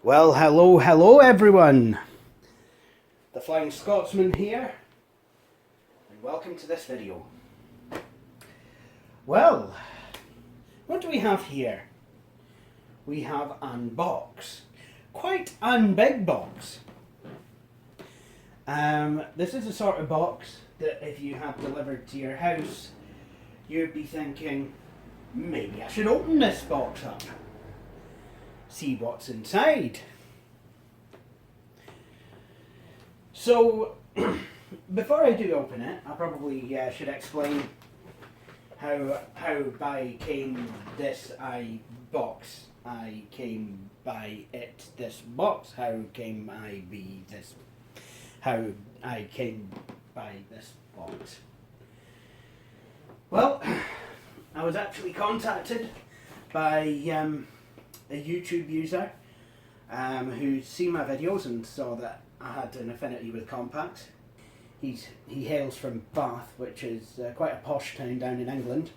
Well, hello everyone. The Flying Scotsman here, and welcome to this video. Well, what do we have here? We have an box. Quite an big box. This is the sort of box that if you had delivered to your house, you'd be thinking, maybe I should open this box up. See what's inside. So, before I do open it, I probably should explain how I came this box. I came by it this box. How came I be this? How I came by this box. Well, I was actually contacted by a YouTube user who'd seen my videos and saw that I had an affinity with Compaq. He hails from Bath, which is quite a posh town down in England.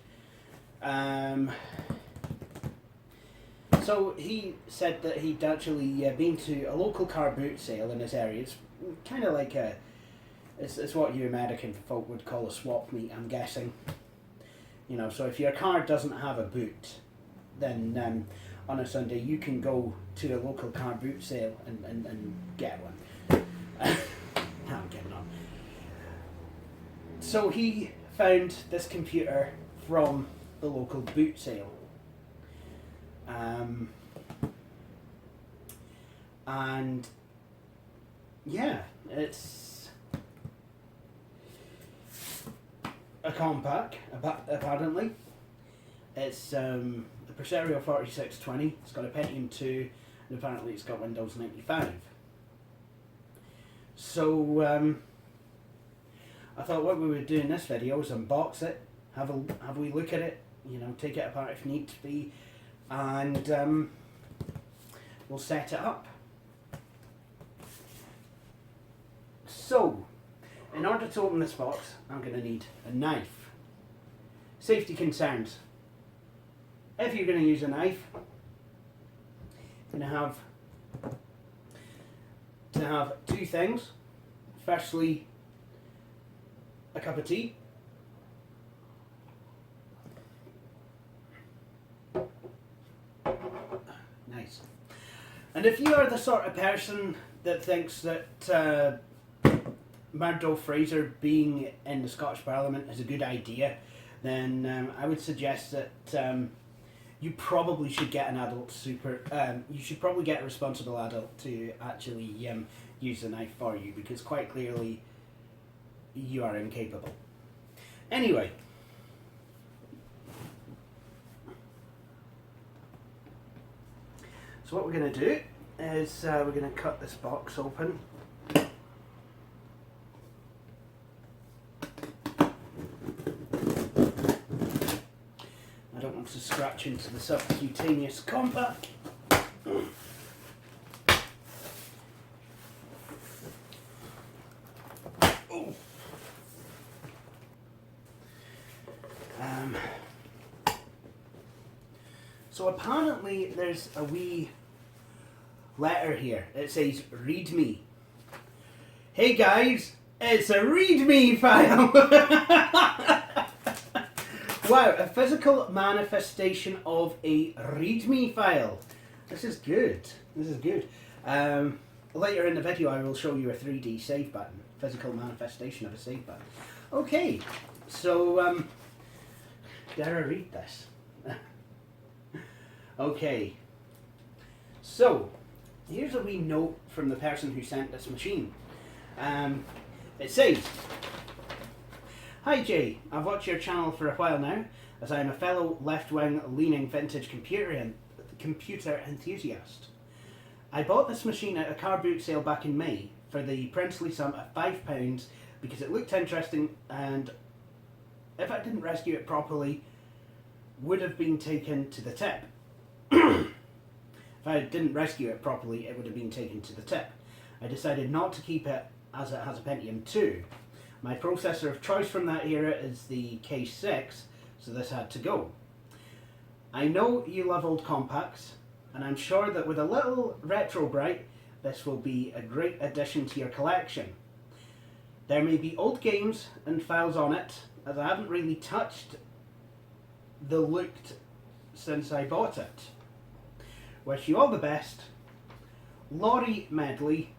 So he said that he'd actually been to a local car boot sale in his area. It's kind of like it's what you American folk would call a swap meet, I'm guessing. You know, so if your car doesn't have a boot, then on a Sunday you can go to a local car boot sale and get one. I'm getting on. So he found this computer from the local boot sale. And yeah, it's a Compaq, apparently. It's the Presario 4620. It's got a Pentium 2, and apparently it's got Windows 95. So I thought what we would do in this video is unbox it, have a wee look at it, you know, take it apart if need to be, and we'll set it up. So, in order to open this box, I'm going to need a knife. Safety concerns. If you're going to use a knife, you're going to have two things. Firstly, a cup of tea. Nice. And if you are the sort of person that thinks that Murdo Fraser being in the Scottish Parliament is a good idea, then I would suggest that you probably should get an adult you should probably get a responsible adult to actually use the knife for you, because quite clearly you are incapable. Anyway. So what we're going to do is we're going to cut this box open. I don't want to scratch into the subcutaneous Compaq. Oh. So apparently there's a wee letter here. It says read me. Hey guys, it's a read me file. Wow, a physical manifestation of a readme file. This is good. This is good. Later in the video I will show you a 3D save button. Physical manifestation of a save button. Okay, so dare I read this? Okay. So, here's a wee note from the person who sent this machine. It says, "Hi Jay, I've watched your channel for a while now, as I am a fellow left-wing leaning vintage computer enthusiast. I bought this machine at a car boot sale back in May for the princely sum of £5 because it looked interesting, and if I didn't rescue it properly, would have been taken to the tip. If I didn't rescue it properly, it would have been taken to the tip. I decided not to keep it as it has a Pentium 2. My processor of choice from that era is the K6, so this had to go. I know you love old Compaqs, and I'm sure that with a little retro bright, this will be a great addition to your collection. There may be old games and files on it, as I haven't really touched the look since I bought it. Wish you all the best. Laurie Medley,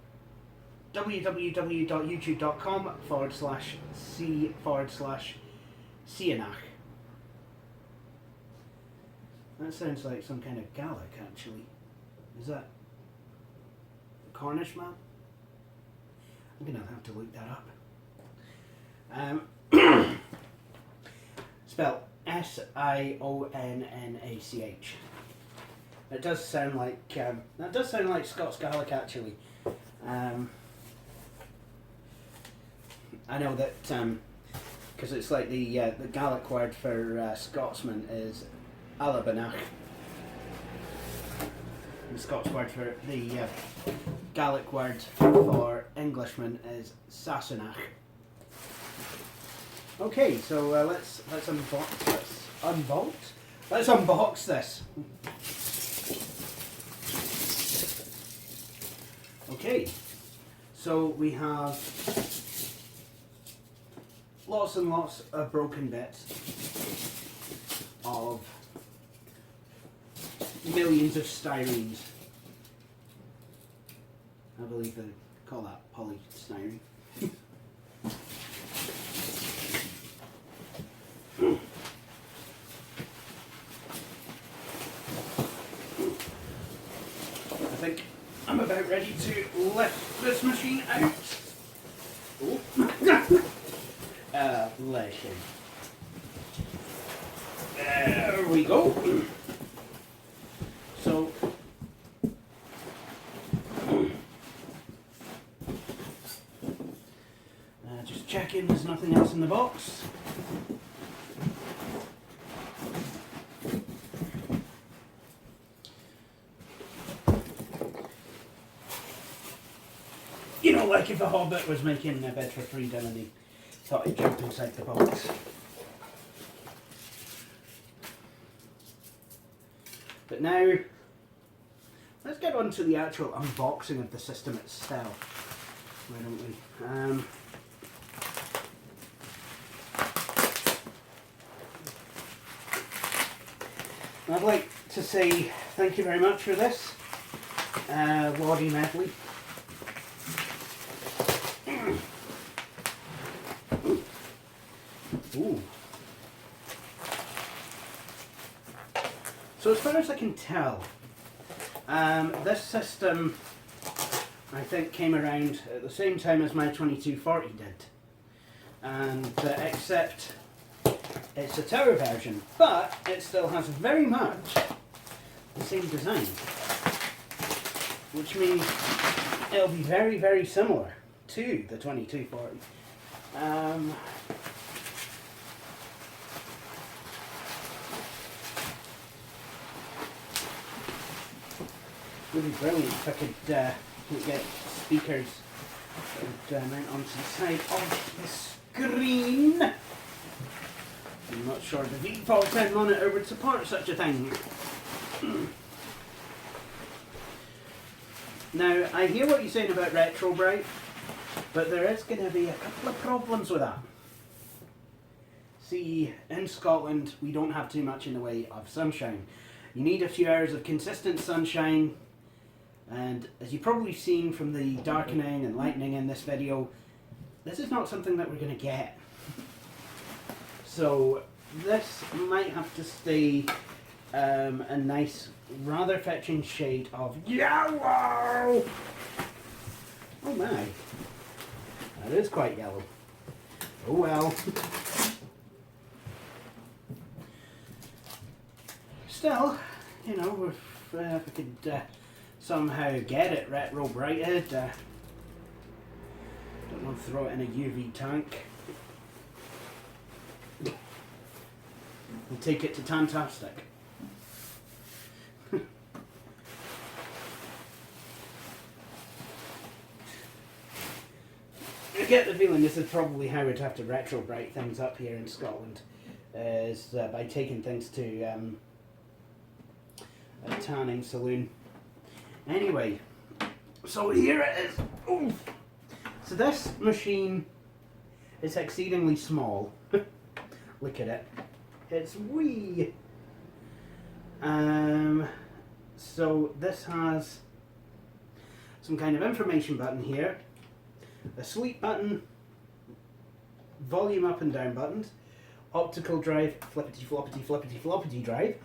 www.youtube.com/c/Cianach. That sounds like some kind of Gaelic, actually. Is that the Cornish man? I'm going to have to look that up. Spelled Sionnaach. It does sound like that does sound like Scots Gaelic, actually. I know that because it's like the Gaelic word for Scotsman is Alabanach. The Scots word for the Gaelic word for Englishman is Sassenach. Okay, so let's unbox this. Okay, so we have lots and lots of broken bits of millions of styrenes. I believe they call that polystyrene. I think I'm about ready to lift this machine out. Oh. Listen. There we go. So, just checking there's nothing else in the box. You know, like if a hobbit was making a bed for freedom and he thought he'd jump inside the box. But now, let's get on to the actual unboxing of the system itself. Why don't we? I'd like to say thank you very much for this, Laurie Medley. Ooh. So as far as I can tell, this system I think came around at the same time as my 2240 did, and except it's a tower version, but it still has very much the same design, which means it'll be very, very similar to the 2240. Would be brilliant if I could get speakers that would mount onto the side of the screen. I'm not sure the V410 monitor would support such a thing. Now, I hear what you're saying about retro bright, but there is going to be a couple of problems with that. See, in Scotland, we don't have too much in the way of sunshine. You need a few hours of consistent sunshine, and as you've probably seen from the darkening and lightening in this video, this is not something that we're going to get. So this might have to stay a nice, rather fetching shade of yellow. Oh my, that is quite yellow. Oh well. Still, you know, if we could somehow get it retro brighted, don't know, throw it in a UV tank. We'll take it to Tantastic. I get the feeling this is probably how we'd have to retro bright things up here in Scotland, is by taking things to a tanning saloon. Anyway, so here it is. Oof. So this machine is exceedingly small. Look at it. It's wee. So this has some kind of information button here, a sleep button, volume up and down buttons, optical drive, flippity floppity flippity floppity drive,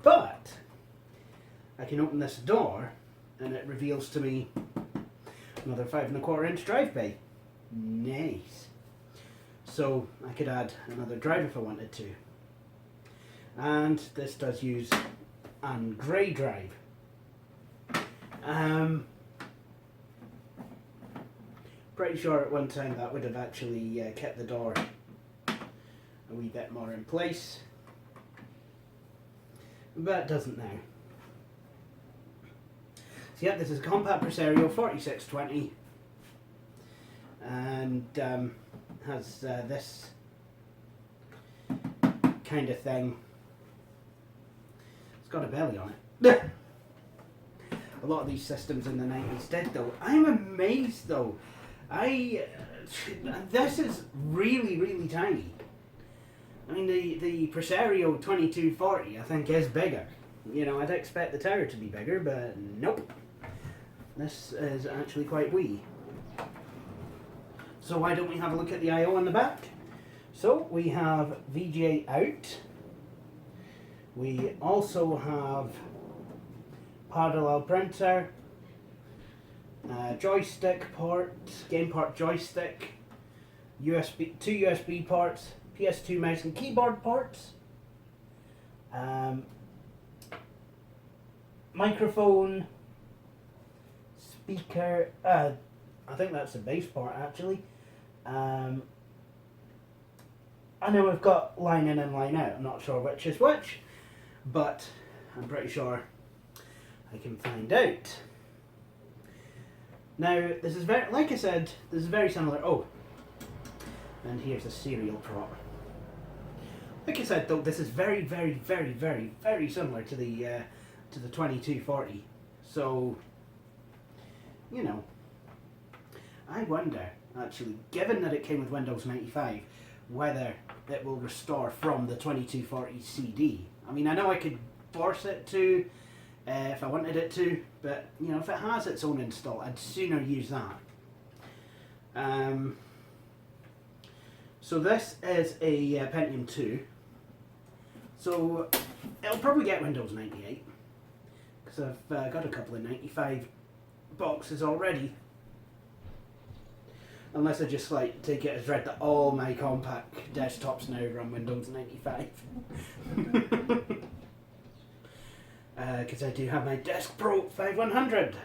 but I can open this door and it reveals to me another 5¼ inch drive bay. Nice. So I could add another drive if I wanted to. And this does use an grey drive. Pretty sure at one time that would have actually kept the door a wee bit more in place, but it doesn't now. So yeah, this is a Compaq Presario 4620 and has this kind of thing. It's got a belly on it. A lot of these systems in the 90s did though. I'm amazed though. This is really, really tiny. I mean, the Presario 2240 I think is bigger. You know, I'd expect the tower to be bigger, but nope. This is actually quite wee. So why don't we have a look at the I/O on the back? So we have VGA out. We also have parallel printer, joystick port, game port joystick, USB, 2 USB ports, PS2 mouse and keyboard ports, microphone, speaker, I think that's the bass port actually. I know we've got line in and line out, I'm not sure which is which, but I'm pretty sure I can find out. Now, this is very, like I said, this is very similar. Oh, and here's a serial prop. Like I said, though, this is very, very, very, very, very similar to the 2240. So, you know, I wonder, actually, given that it came with Windows 95, whether it will restore from the 2240 CD. I mean, I know I could force it to, if I wanted it to, but you know, if it has its own install, I'd sooner use that. So this is a Pentium 2, so it'll probably get Windows 98 because I've got a couple of 95 boxes already. Unless I just like take it as read that all my Compaq desktops now run Windows 95. Because I do have my Desk Pro 5100.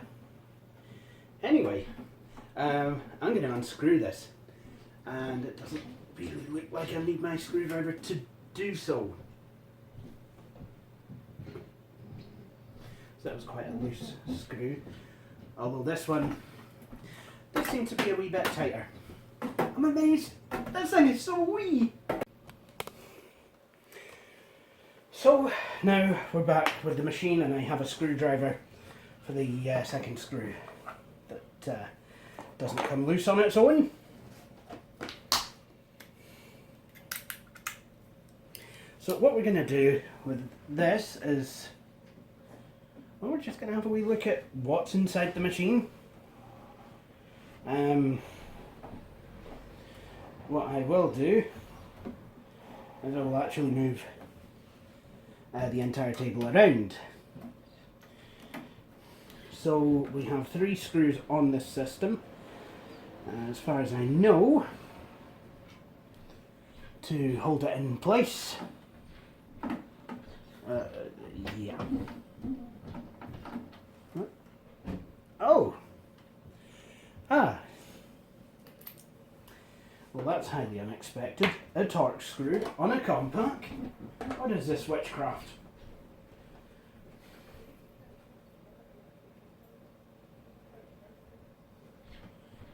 Anyway, I'm going to unscrew this, and it doesn't really look like I need my screwdriver to do so. So that was quite a loose screw, although this seems to be a wee bit tighter. I'm amazed, this thing is so wee! So now we're back with the machine and I have a screwdriver for the second screw that doesn't come loose on its own. So what we're going to do with this is, well, we're just going to have a wee look at what's inside the machine. What I will do is I will actually move the entire table around. So we have 3 screws on this system, as far as I know, to hold it in place. Yeah. Oh! Ah! Well, that's highly unexpected. A Torx screw on a Compaq. What is this witchcraft?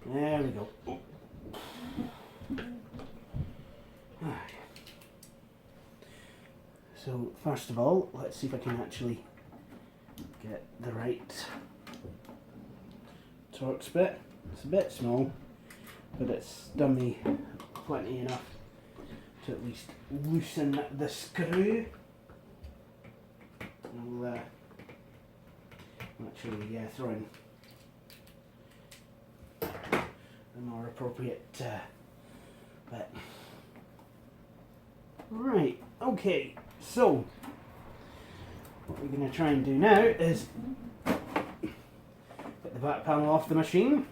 There we go. So, first of all, let's see if I can actually get the right Torx bit. It's a bit small, but it's done me plenty enough to at least loosen the screw. I'll actually throw in a more appropriate bit. Right, okay, so what we're going to try and do now is get the back panel off the machine.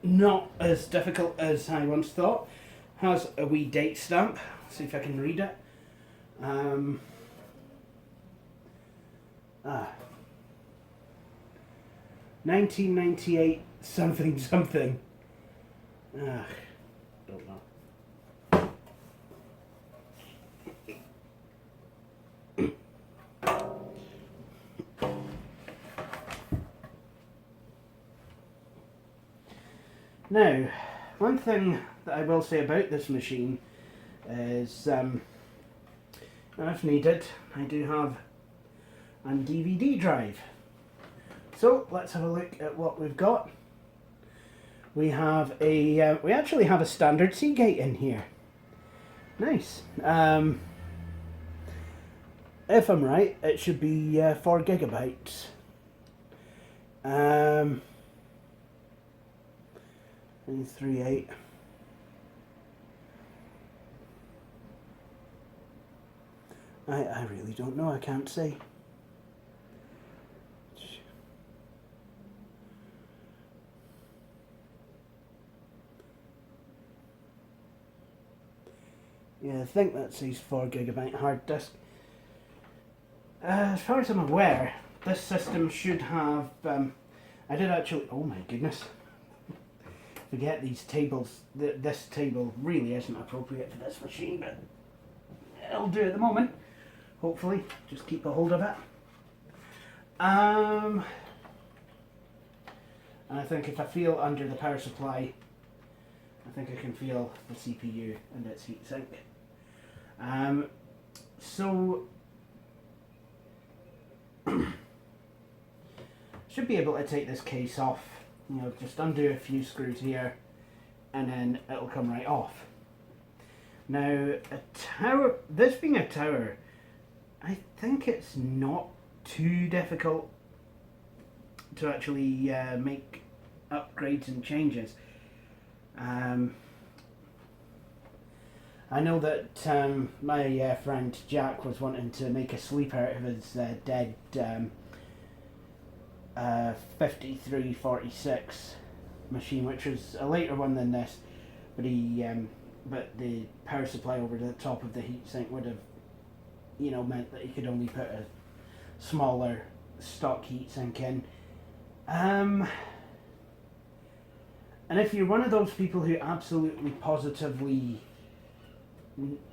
Not as difficult as I once thought. Has a wee date stamp. See if I can read it. 1998 something something. Don't know. Now, one thing that I will say about this machine is, if needed, I do have a DVD drive. So let's have a look at what we've got. We have a, we actually have a standard Seagate in here. Nice. If I'm right, it should be 4 gigabytes. 3.8. I really don't know, I can't say. Yeah, I think that says 4 gigabyte hard disk. As far as I'm aware, this system should have, I did actually, oh my goodness. Forget these tables, this table really isn't appropriate for this machine, but it'll do at the moment. Hopefully, just keep a hold of it. And I think if I feel under the power supply, I think I can feel the CPU and its heatsink. So should be able to take this case off. You know, just undo a few screws here, and then it'll come right off. Now, a tower. This being a tower, I think it's not too difficult to actually make upgrades and changes. I know that my friend Jack was wanting to make a sleep out of his dead 5346 machine, which was a later one than this, but but the power supply over the top of the heatsink would have, you know, meant that he could only put a smaller stock heatsink in. And if you're one of those people who absolutely positively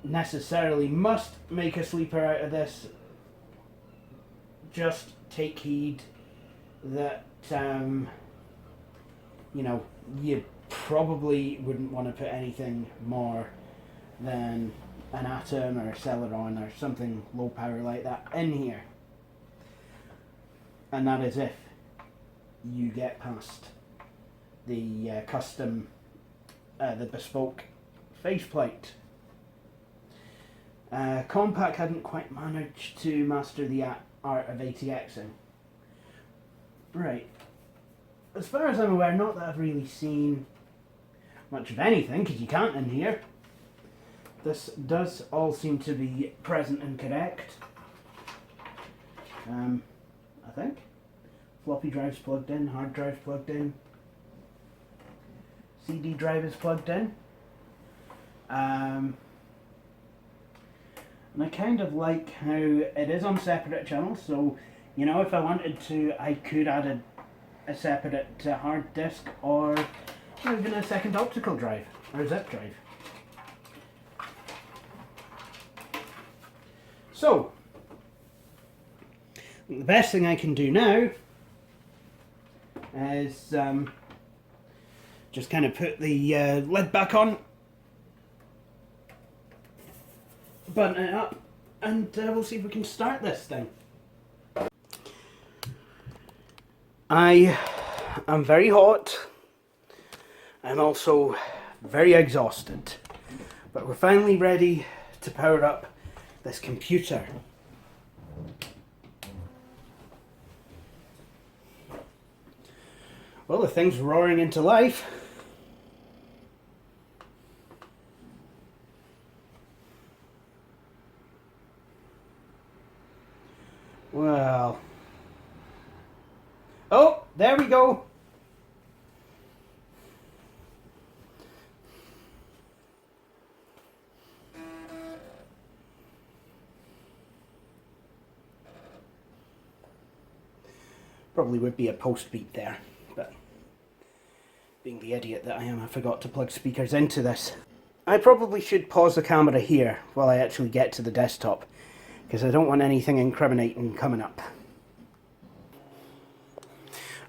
necessarily must make a sleeper out of this, just take heed that you know, you probably wouldn't want to put anything more than an Atom or a Celeron or something low power like that in here, and that is if you get past the custom, the bespoke faceplate. Compaq hadn't quite managed to master the art of ATXing. Right. As far as I'm aware, not that I've really seen much of anything, because you can't in here. This does all seem to be present and correct. I think. Floppy drive's plugged in, hard drive's plugged in. CD drive is plugged in. And I kind of like how it is on separate channels, so, you know, if I wanted to, I could add a separate hard disk, or even a second optical drive, or a zip drive. So, the best thing I can do now is just kind of put the lid back on, button it up, and we'll see if we can start this thing. I am very hot. I'm also very exhausted, but we're finally ready to power up this computer. Well, the thing's roaring into life. Well. Oh, there we go. Probably would be a post beat there, but being the idiot that I am, I forgot to plug speakers into this. I probably should pause the camera here while I actually get to the desktop, because I don't want anything incriminating coming up.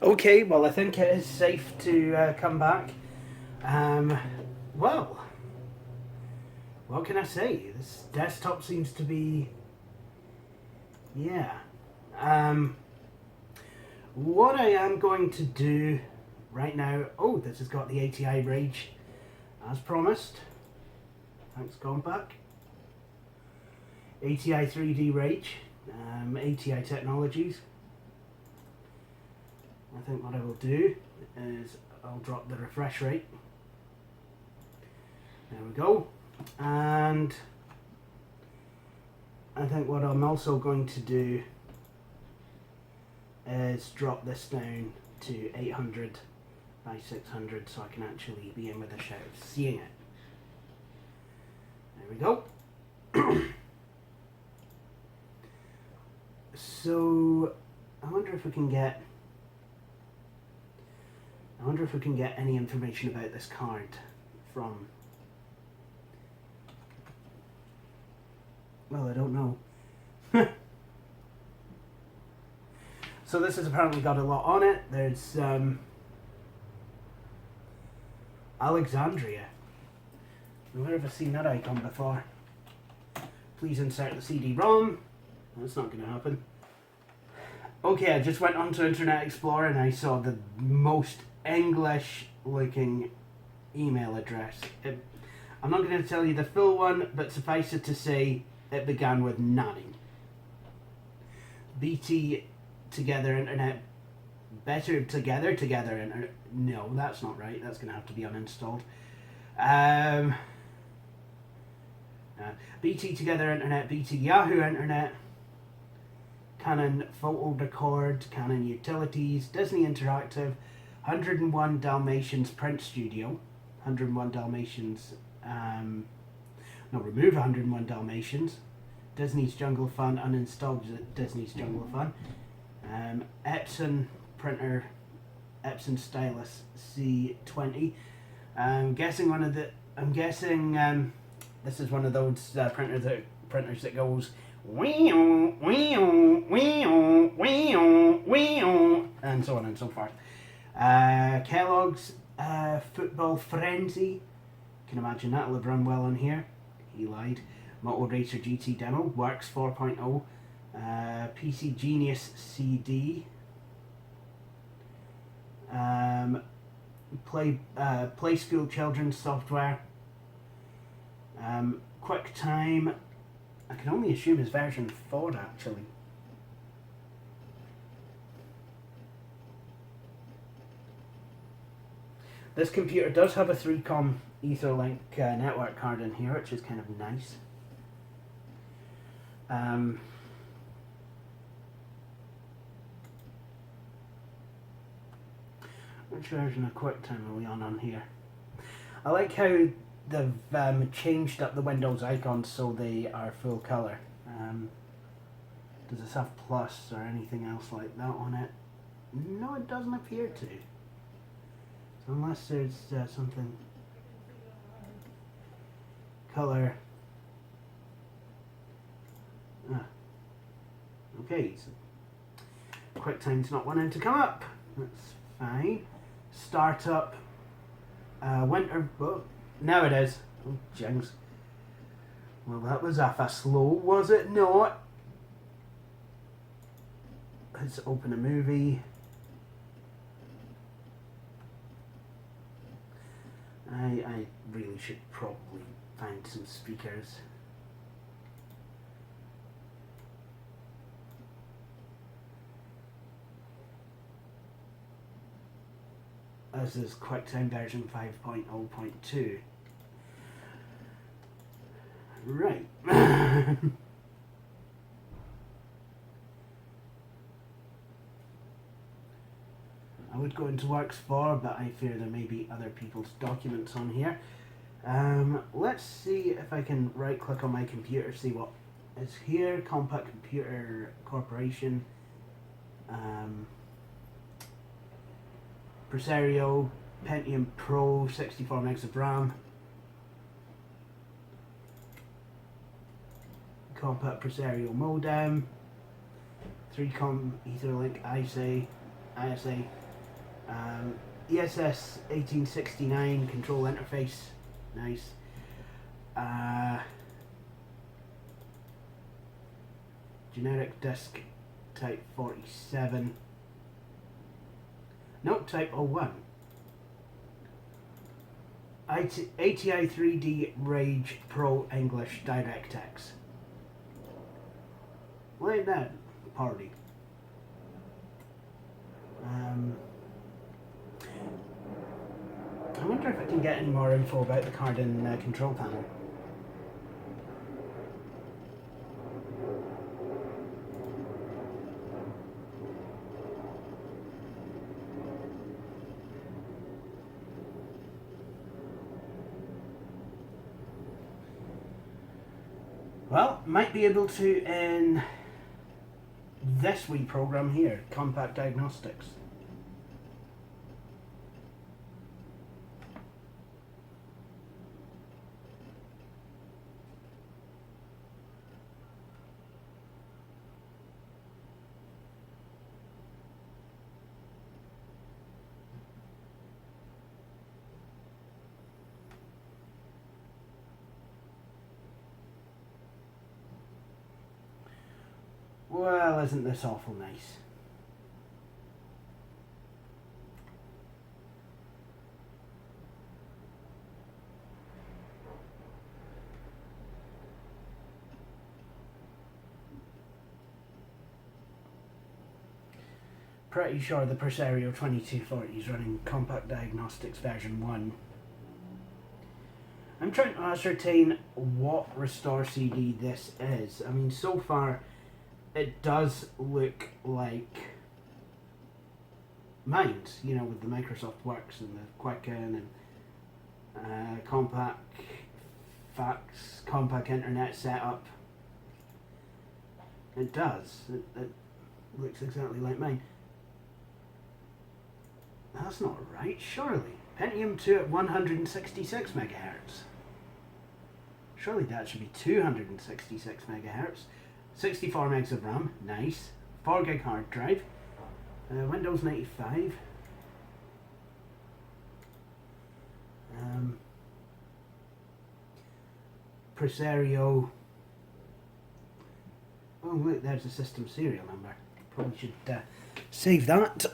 Okay, well, I think it is safe to come back. Well, what can I say? This desktop seems to be... yeah. What I am going to do right now... oh, this has got the ATI Rage as promised. Thanks, Compaq. ATI 3D Rage, ATI Technologies. I think what I will do is I'll drop the refresh rate. There we go. And I think what I'm also going to do is drop this down to 800 by 600 so I can actually be in with a shout of seeing it. There we go. So I wonder if we can get any information about this card from... well, I don't know. So this has apparently got a lot on it. There's Alexandria. Where have I seen that icon before? Please insert the CD-ROM. That's not going to happen. Okay, I just went onto Internet Explorer and I saw the most English looking email address. I'm not going to tell you the full one, but suffice it to say it began with 9. BT Together Internet, Better Together Internet. No, that's not right. That's going to have to be uninstalled. BT Together Internet, BT Yahoo Internet, Canon Photo Record, Canon Utilities, Disney Interactive, 101 Dalmatians Print Studio, 101 Dalmatians, remove 101 Dalmatians, Disney's Jungle Fun, uninstalled Disney's Jungle Fun, Epson printer, Epson Stylus C20. I'm guessing this is one of those printers that goes and so on and so forth. Kellogg's Football Frenzy. Can imagine that'll have run well on here. He lied. Moto Racer GT Demo. Works 4.0. PC Genius CD. Play School Children's Software. QuickTime. I can only assume it's version 4 actually. This computer does have a 3-com Etherlink network card in here, which is kind of nice. Which version of QuickTime are we on here? I like how they've changed up the Windows icons so they are full colour. Does this have plus or anything else like that on it? No, it doesn't appear to. So unless there's something... colour... okay, so QuickTime's not wanting to come up. That's fine. Startup... winter... oh, now it is. Oh, jinx. Well, that was off a slow, was it not? Let's open a movie. I really should probably find some speakers. This is QuickTime version 5.0.2. Right. I would go into Works for, but I fear there may be other people's documents on here. Let's see if I can right click on my computer, see what is here. Compaq Computer Corporation. Presario, Pentium Pro, 64 megs of RAM. Compaq Presario modem. 3Com Etherlink ISA. ESS 1869 control interface. Nice. Generic disk type 47. Nope, type 01. ATI 3D Rage Pro English DirectX. Look at that party. I wonder if I can get any more info about the card and control panel. Well, might be able to in this wee program here, Compaq Diagnostics. Well, isn't this awful nice? Pretty sure the Presario 2240 is running Compaq Diagnostics version 1. I'm trying to ascertain what restore CD this is. I mean, so far it does look like Minds, you know, with the Microsoft Works and the Quicken and Compaq Fax, Compaq Internet setup. It does. It looks exactly like mine. That's not right, surely. Pentium 2 at 166 megahertz. Surely that should be 266 megahertz. 64 megs of RAM, nice. 4 gig hard drive. Windows 95. Presario. Oh look, there's the system serial number. Probably should save that.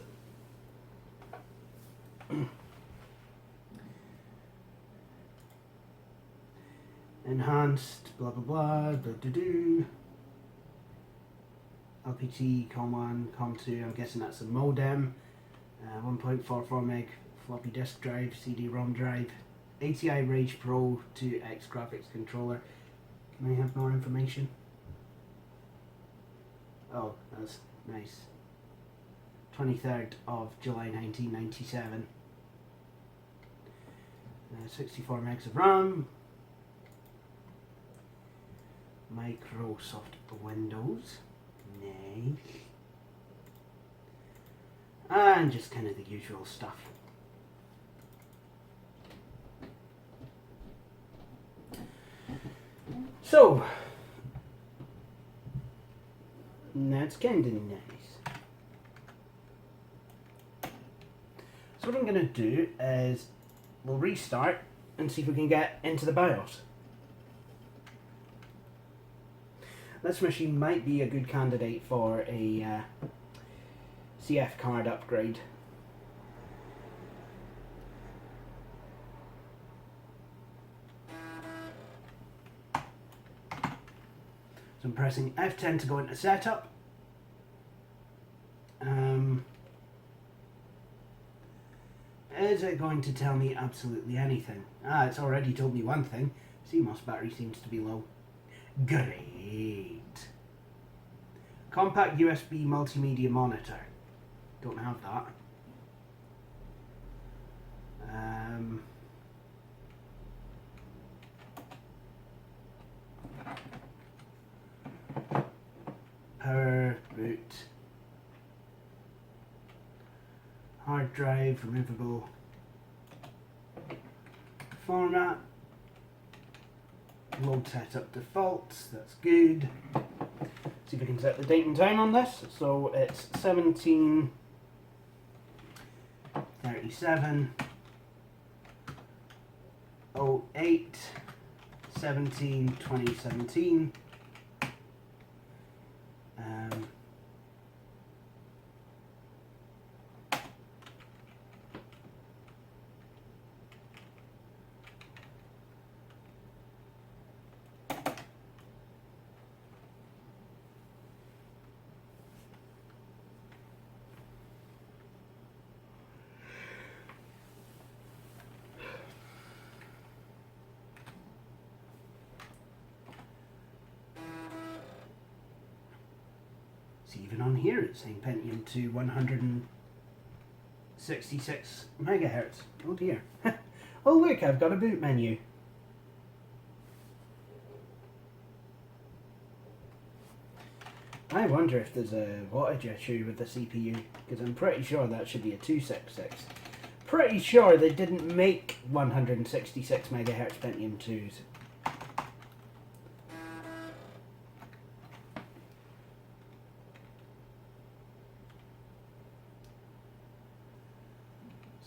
Enhanced, blah blah blah, blah do do. LPT, COM1, COM2, I'm guessing that's a modem. 1.44 meg floppy disk drive, CD-ROM drive. ATI Rage Pro 2X graphics controller. Can I have more information? Oh, that's nice. 23rd of July 1997. 64 megs of RAM. Microsoft Windows. Nice. And just kind of the usual stuff. So, that's kind of nice. So what I'm going to do is we'll restart and see if we can get into the BIOS. This machine might be a good candidate for a CF card upgrade. So I'm pressing F10 to go into setup. Is it going to tell me absolutely anything? Ah, it's already told me one thing. CMOS battery seems to be low. Great. Compaq USB multimedia monitor. Don't have that. Power boot. Hard drive, removable format. Load setup defaults, that's good. See if we can set the date and time on this. So it's 17:37 08 17/2017. Even on here it's saying Pentium 2 166 megahertz. Oh dear. Oh look, I've got a boot menu. I wonder if there's a wattage issue with the CPU, because I'm pretty sure that should be a 266. Pretty sure they didn't make 166 megahertz Pentium 2s.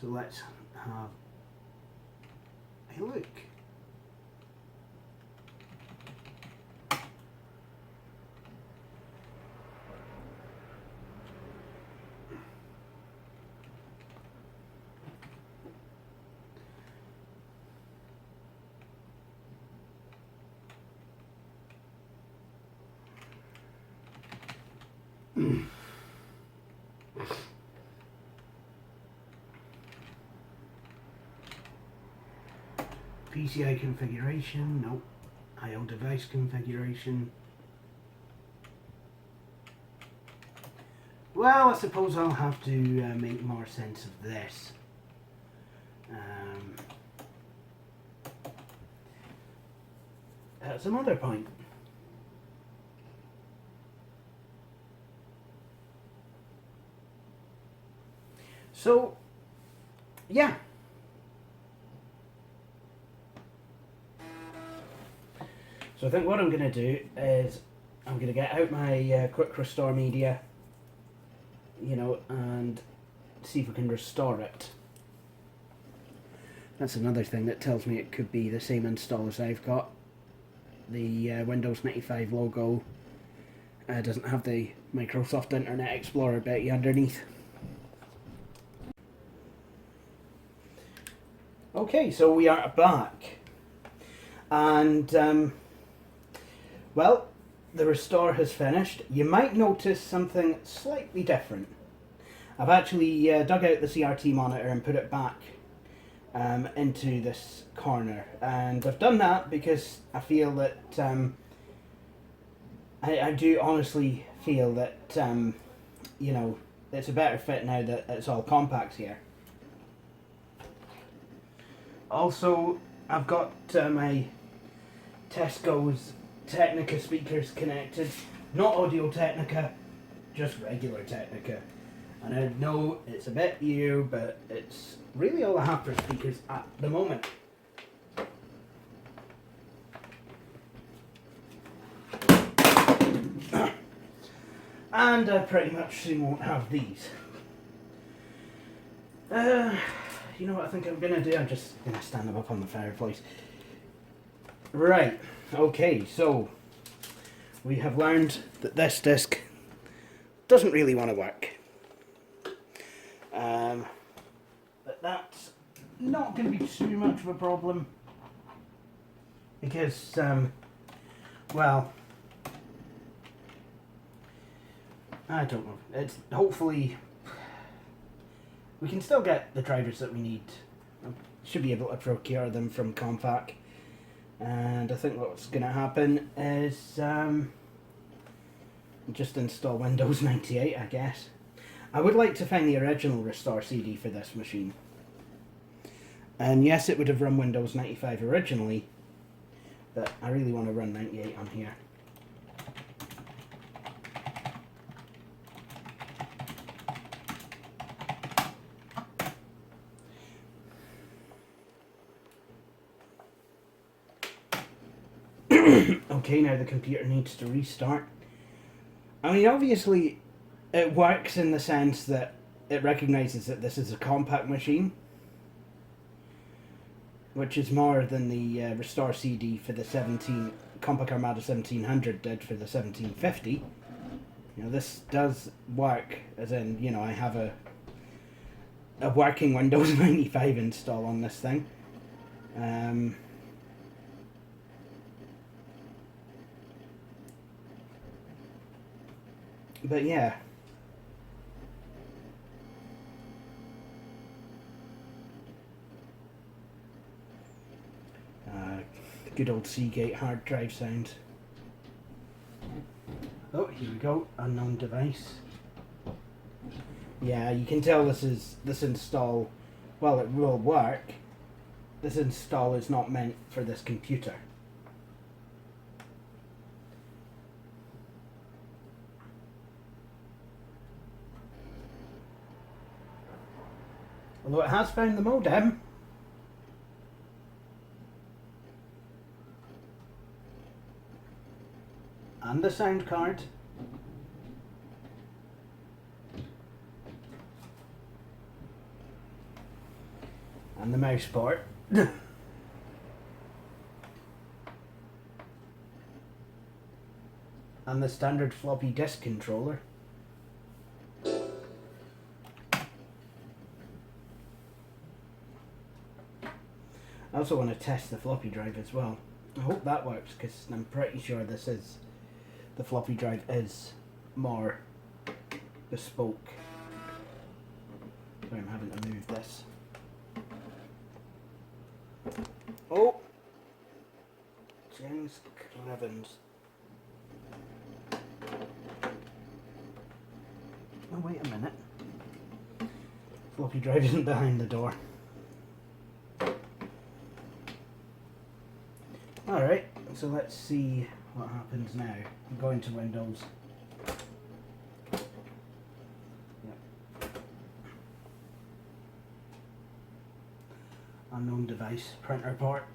So let's have a look. PCI configuration, nope. I/O device configuration. Well, I suppose I'll have to make more sense of this. At some other point. So, yeah. So I think what I'm going to do is I'm going to get out my quick restore media, you know, and see if we can restore it. That's another thing that tells me it could be the same install as I've got. The Windows 95 logo doesn't have the Microsoft Internet Explorer bit underneath. Okay, so we are back. And well, the restore has finished. You might notice something slightly different. I've actually dug out the CRT monitor and put it back into this corner. And I've done that because I feel that, I do honestly feel that, you know, it's a better fit now that it's all Compaqs here. Also, I've got my Tesco's Technica speakers connected, not Audio Technica, just regular Technica. And I know it's a bit new, but it's really all I have for speakers at the moment. And I pretty much soon won't have these. You know what I think I'm gonna do? I'm just gonna stand them up on the fireplace. Right, okay, so we have learned that this disc doesn't really want to work. But that's not going to be too much of a problem because, well, I don't know. It's hopefully we can still get the drivers that we need. I should be able to procure them from Compaq. And I think what's going to happen is just install Windows 98, I guess. I would like to find the original Restore CD for this machine. And yes, it would have run Windows 95 originally, but I really want to run 98 on here. Okay, now the computer needs to restart. I mean, obviously, it works in the sense that it recognises that this is a Compaq machine, which is more than the Restore CD for the Compaq Armada 1700 did for the 1750. You know, this does work, as in, you know, I have a working Windows 95 install on this thing. But yeah. Good old Seagate hard drive sound. Oh, here we go. Unknown device. Yeah, you can tell this install, while it will work, this install is not meant for this computer. Although it has found the modem. And the sound card. And the mouse port. And the standard floppy disk controller. I also want to test the floppy drive as well. I hope that works because I'm pretty sure the floppy drive is more bespoke. Sorry, I'm having to move this. Oh! James Clevens. Oh, wait a minute. Floppy drive isn't behind the door. Alright, so let's see what happens now. I'm going to Windows. Yep. Unknown device, printer port.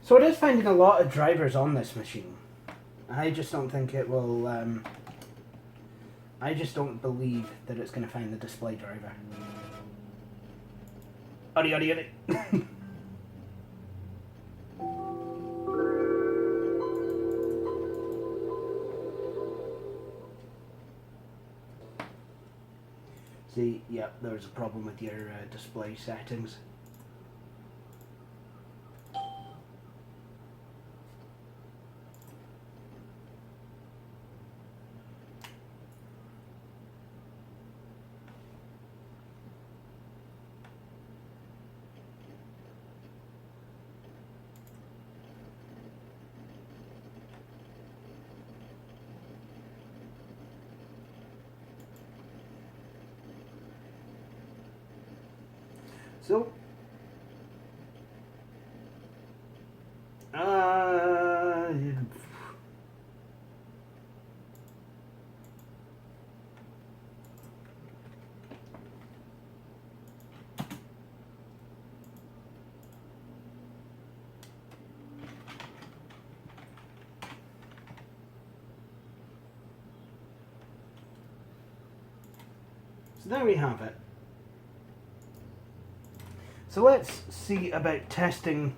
So it is finding a lot of drivers on this machine. I just don't think it will, I just don't believe that it's going to find the display driver. Oddy, oddy, oddy. See, yep, there's a problem with your display settings. So, So there we have it. So let's see about testing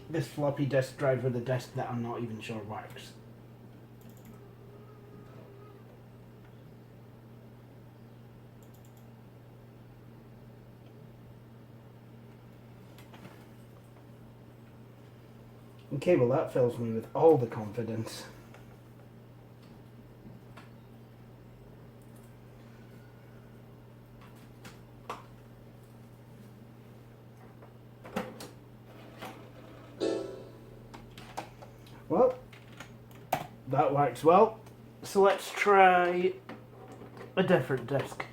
this floppy disk drive with a disk that I'm not even sure works. Okay, well that fills me with all the confidence. Well, that works well. So let's try a different disk.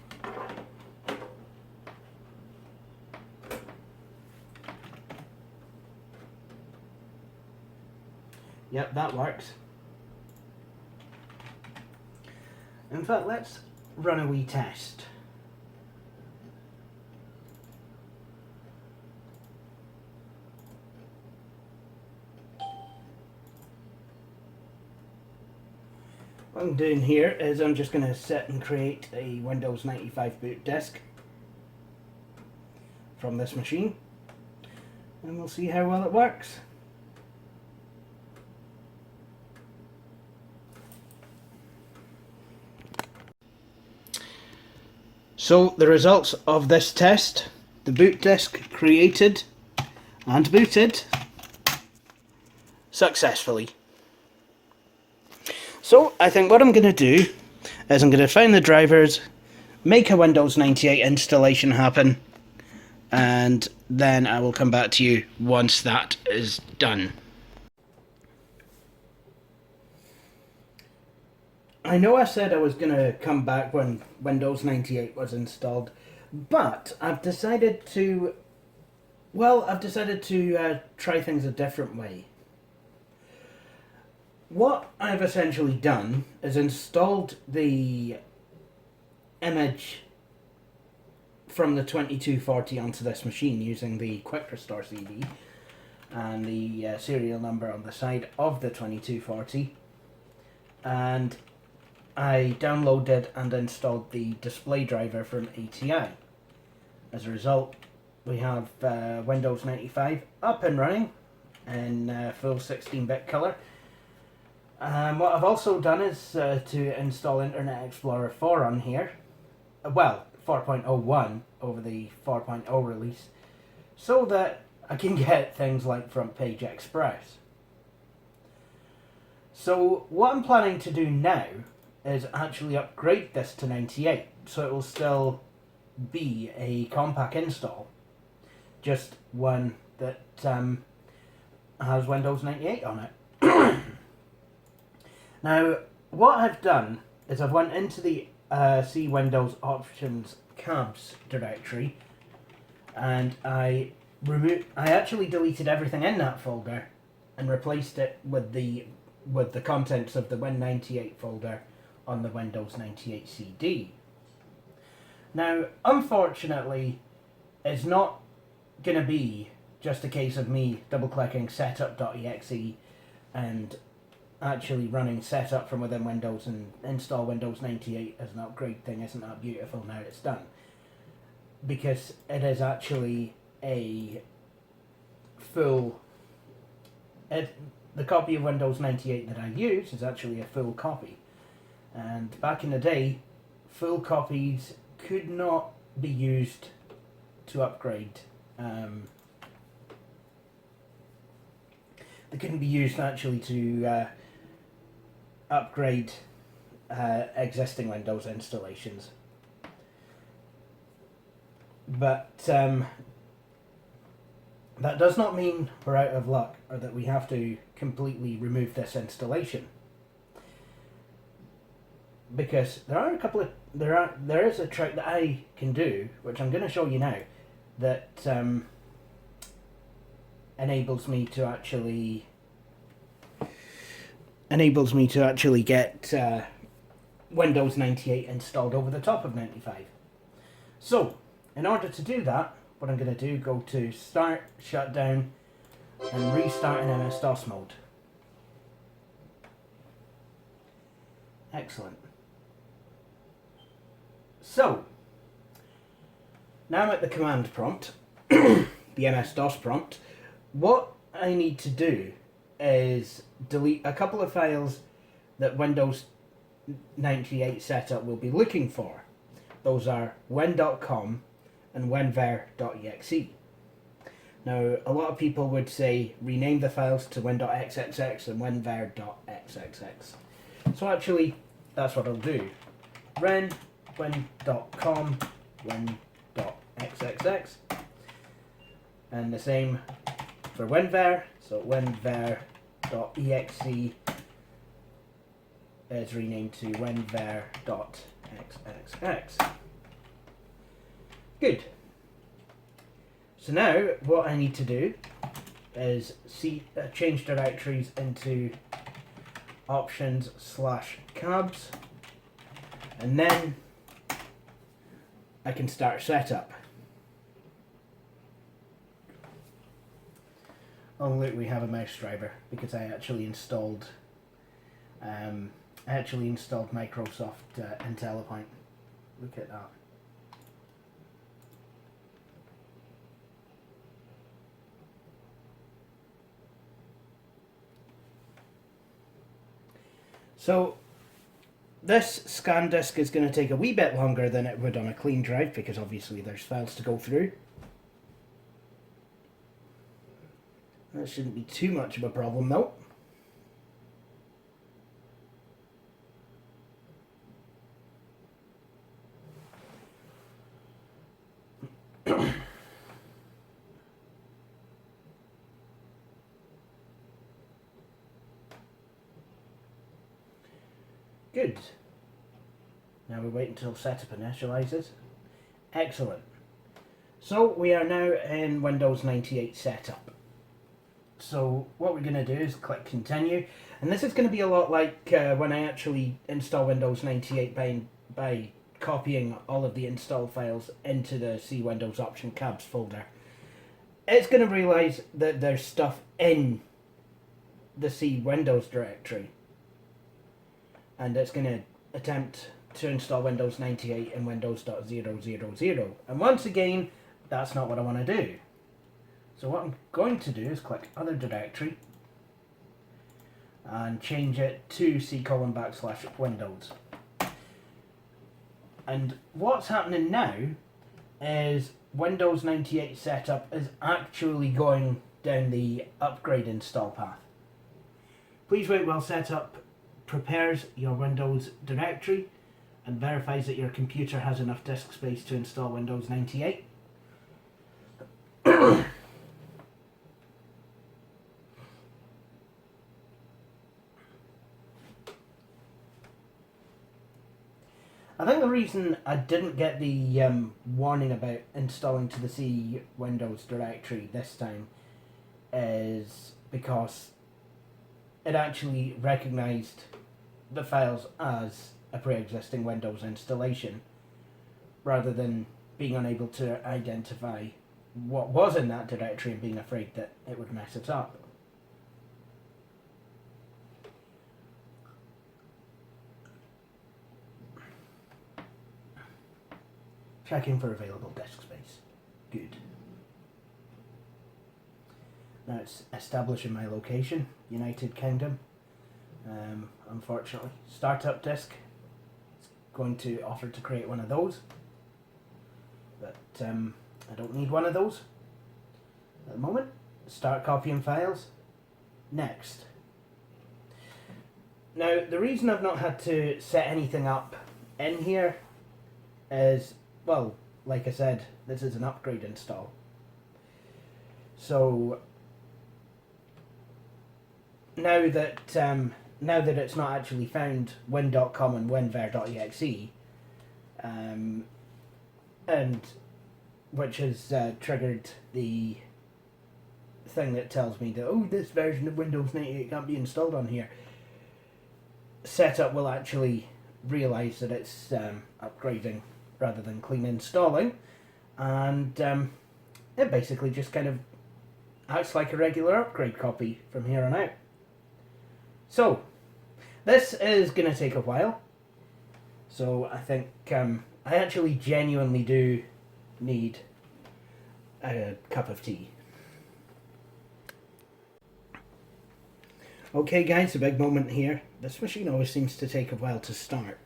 Yep, that works. In fact, let's run a wee test. What I'm doing here is I'm just going to sit and create a Windows 95 boot disk from this machine, and we'll see how well it works. So the results of this test: the boot disk created and booted successfully. So I think what I'm going to do is I'm going to find the drivers, make a Windows 98 installation happen, and then I will come back to you once that is done. I know I said I was going to come back when Windows 98 was installed, but I've decided to try things a different way. What I've essentially done is installed the image from the 2240 onto this machine using the Quick Restore CD and the serial number on the side of the 2240, and I downloaded and installed the display driver from ATI. As a result, we have Windows 95 up and running in full 16-bit colour. What I've also done is to install Internet Explorer 4 on here. Well, 4.01 over the 4.0 release, so that I can get things like Front Page Express. So what I'm planning to do now is actually upgrade this to 98, so it will still be a Compaq install, just one that has Windows 98 on it. Now, what I've done is I've went into the C Windows Options Cabs directory, and I actually deleted everything in that folder and replaced it with the contents of the Win98 folder on the Windows 98 CD. Now, unfortunately, it's not going to be just a case of me double-clicking setup.exe and actually running setup from within Windows and install Windows 98 as an upgrade thing. Isn't that beautiful now it's done? Because it is actually a full... the copy of Windows 98 that I use is actually a full copy. And back in the day, full copies could not be used to upgrade. They couldn't be used actually to upgrade existing Windows installations. But that does not mean we're out of luck or that we have to completely remove this installation. Because there is a trick that I can do, which I'm going to show you now, that enables me to actually get Windows 98 installed over the top of 95. So, in order to do that, what I'm going to do, go to Start, Shutdown, and restart in MS-DOS mode. Excellent. So, Now I'm at the command prompt, the MS-DOS prompt. What I need to do is delete a couple of files that Windows 98 setup will be looking for. Those are win.com and winver.exe. Now, a lot of people would say rename the files to win.xxx and winver.xxx. So actually, that's what I'll do. win.com, win.xxx. And the same for winver. So winver.exe is renamed to winver.xxx. Good. So now what I need to do is change directories into options/cabs, and then I can start setup. Oh look, we have a mouse driver because I actually installed Microsoft IntelliPoint. Look at that. So this scan disk is going to take a wee bit longer than it would on a clean drive because obviously there's files to go through. That shouldn't be too much of a problem though. Good. Now we wait until setup initializes. Excellent. So we are now in Windows 98 setup. So what we're going to do is click continue, and this is going to be a lot like when I actually install Windows 98 by copying all of the install files into the C Windows Option Cabs folder. It's going to realise that there's stuff in the C Windows directory, and it's going to attempt to install Windows 98 in Windows.000. And once again, that's not what I want to do. So what I'm going to do is click Other Directory and change it to C:\Windows. And what's happening now is Windows 98 setup is actually going down the upgrade install path. Please wait while setup prepares your Windows directory and verifies that your computer has enough disk space to install Windows 98. I think the reason I didn't get the warning about installing to the C Windows directory this time is because it actually recognised the files as a pre-existing Windows installation rather than being unable to identify what was in that directory and being afraid that it would mess it up. Checking for available disk space. Good. Now it's establishing my location, United Kingdom. Unfortunately, startup disk. It's going to offer to create one of those, but I don't need one of those at the moment. Start copying files. Next. Now the reason I've not had to set anything up in here is, well, like I said, this is an upgrade install. So now that it's not actually found win.com and winver.exe, and which has triggered the thing that tells me that, oh, this version of Windows 98 can't be installed on here, setup will actually realise that it's upgrading rather than clean installing, and it basically just kind of acts like a regular upgrade copy from here on out. So this is going to take a while, so I think I actually genuinely do need a cup of tea. Okay guys, a big moment here. This machine always seems to take a while to start.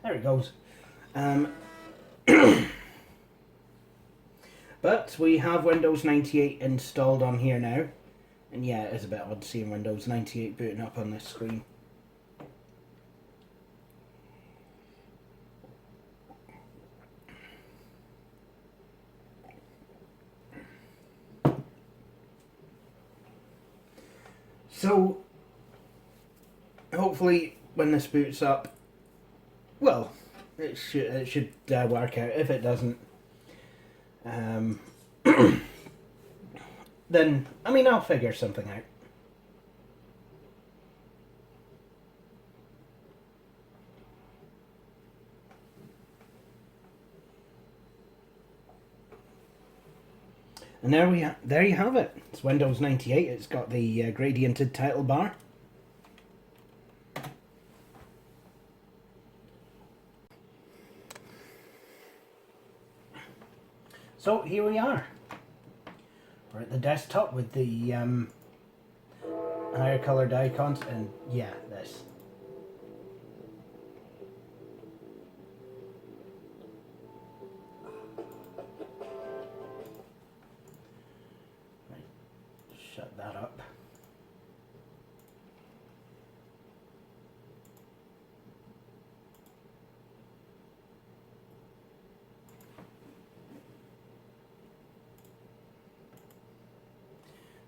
There it goes. But we have Windows 98 installed on here now. And yeah, it is a bit odd seeing Windows 98 booting up on this screen. So, hopefully when this boots up, well, it should work out. If it doesn't, then, I mean, I'll figure something out. And there you have it. It's Windows 98. It's got the gradiented title bar. So here we are. We're at the desktop with the higher coloured icons, and yeah, this. Shut that up.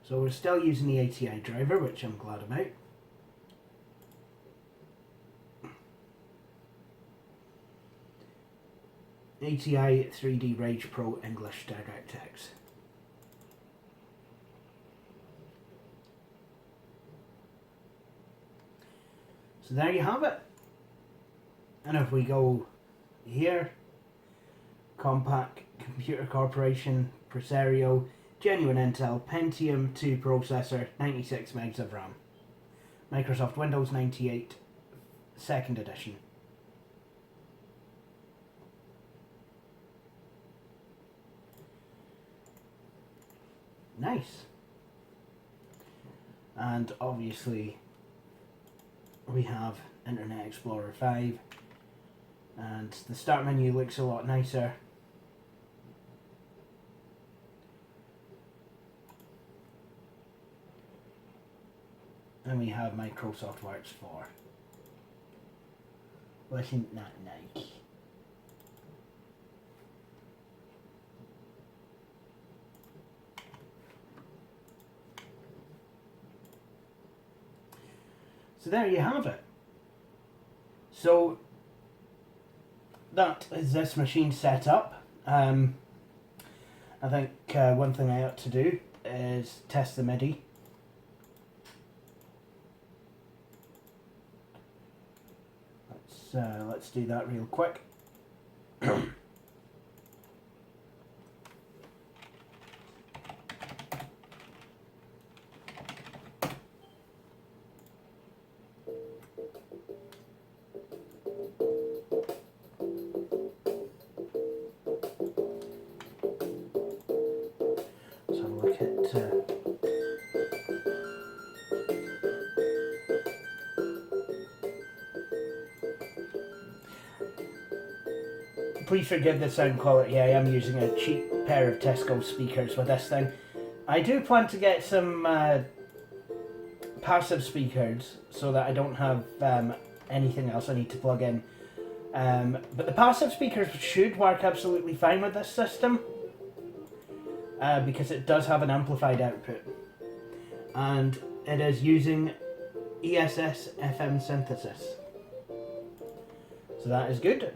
So we're still using the ATI driver, which I'm glad about. ATI 3D Rage Pro English DirectX. So there you have it. And if we go here, Compaq Computer Corporation, Presario, genuine Intel, Pentium 2 processor, 96 megs of RAM. Microsoft Windows 98, 2nd edition. Nice. And obviously we have Internet Explorer 5, and the start menu looks a lot nicer. And we have Microsoft Works 4. Wasn't that nice? So there you have it. So that is this machine set up. I think one thing I ought to do is test the MIDI. Let's do that real quick. Let's have a look at please forgive the sound quality. I am using a cheap pair of Tesco speakers with this thing. I do plan to get some passive speakers so that I don't have anything else I need to plug in. But the passive speakers should work absolutely fine with this system because it does have an amplified output. And it is using ESS FM synthesis. So that is good.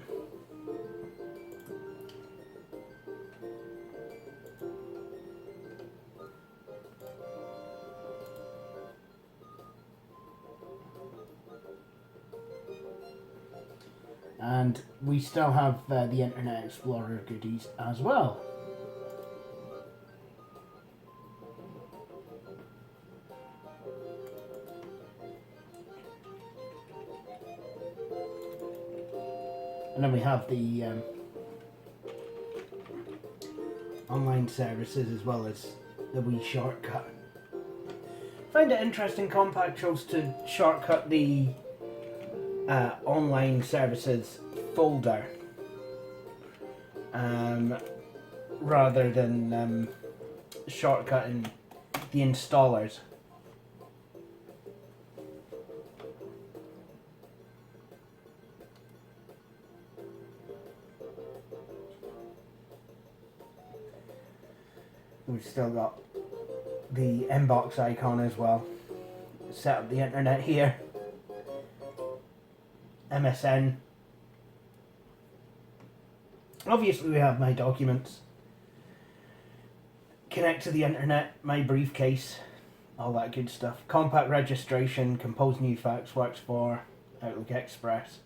And we still have the Internet Explorer goodies as well. And then we have the online services as well as the wee shortcut. Find it interesting Compaq chose to shortcut the online services folder rather than shortcutting the installers. We've still got the inbox icon as well. Set up the internet here. MSN. Obviously we have my documents. Connect to the internet, my briefcase, all that good stuff. Compaq registration, Compose New Fax works for Outlook Express.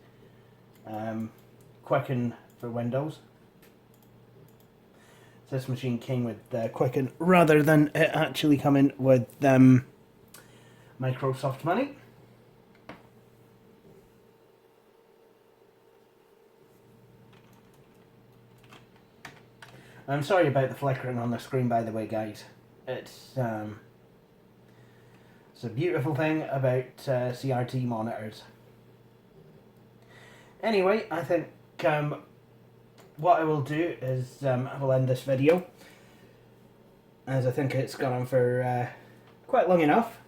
Quicken for Windows. This machine came with Quicken rather than it actually coming with Microsoft Money. I'm sorry about the flickering on the screen, by the way, guys. It's a beautiful thing about CRT monitors. Anyway, I think what I will do is I will end this video, as I think it's gone on for quite long enough.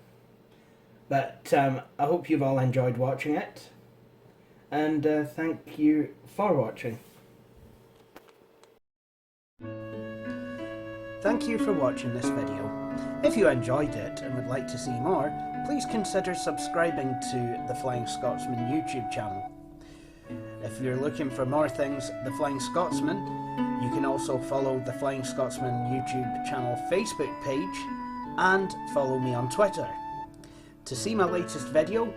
But I hope you've all enjoyed watching it, and thank you for watching. Thank you for watching this video. If you enjoyed it and would like to see more, please consider subscribing to the Flying Scotsman YouTube channel. If you're looking for more things The Flying Scotsman, you can also follow the Flying Scotsman YouTube channel Facebook page and follow me on Twitter. To see my latest video,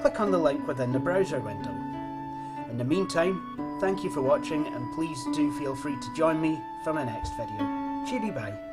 click on the link within the browser window. In the meantime, thank you for watching, and please do feel free to join me for my next video. Cheery bye.